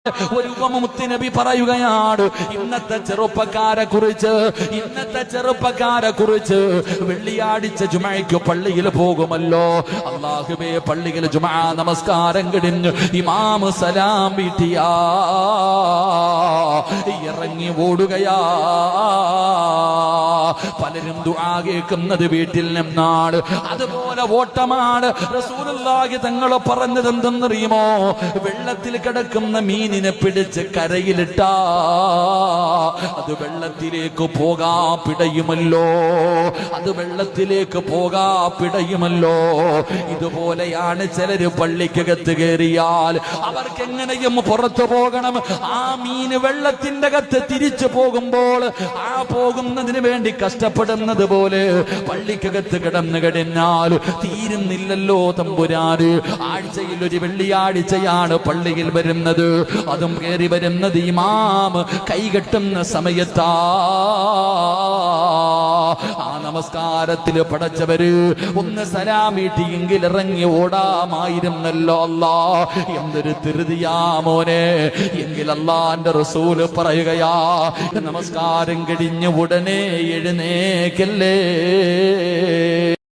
ഒരു മുത്തുനബി പറയുകയാണ്, ഇന്നത്തെ ചെറുപ്പക്കാരെ കുറിച്ച് വെള്ളിയാഴ്ച ജുമഅയ്ക്ക് പള്ളിയിൽ പോകുമല്ലോ. അല്ലാഹുവേ, പള്ളിയിൽ ജുമഅ നമസ്കാരം കഴിഞ്ഞ് ഇമാം സലാം വീട്ടിയാ ഇറങ്ങി ഓടുകയാ. പലരും ദുആ കേൾക്കുന്നത് വീട്ടിൽ നിന്നാണ്. അതുപോലെ ഓട്ടമാണ്. റസൂലുള്ളാഹി തങ്ങൾ പറഞ്ഞത് എന്തെന്നറിയുമോ? വെള്ളത്തിൽ കിടക്കുന്ന മീനിനെ പിടിച്ച് കരയിലിട്ടാ അത് വെള്ളത്തിലേക്ക് പോകാ പിടയുമല്ലോ. ഇതുപോലെയാണ് ചിലര് പള്ളിക്കകത്ത് കയറിയാൽ അവർക്ക് എങ്ങനെയും പുറത്തു പോകണം. ആ മീന് വെള്ളത്തിന്റെ അകത്ത് തിരിച്ചു പോകുമ്പോൾ ആ പോകുന്നതിന് വേണ്ടി കഷ്ടപ്പെടുന്നത് പോലെ പള്ളിക്കകത്ത് കിടന്നു കഴിഞ്ഞാൽ തീരുന്നില്ലല്ലോ തമ്പുരാന്. ആഴ്ചയിൽ ഒരു വെള്ളിയാഴ്ചയാണ് പള്ളിയിൽ വരുന്നത്. അതും കയറി വരുന്നത് ഇമാം കൈകെട്ടുന്ന സമയത്താ. ആ നമസ്കാരത്തിൽ പടച്ചവര് ഒന്ന് സലാം വീട്ടിയെങ്കിൽ ഇറങ്ങി ഓടാമായിരുന്നല്ലോ. അല്ലാ, എന്തൊരു ധൃതിയാ മോനെ. എങ്കിൽ അല്ലാഹുവിന്റെ റസൂല് പറയുകയാ, നമസ്കാരം കഴിഞ്ഞ് ഉടനെ എഴുന്നേക്കല്ലേ.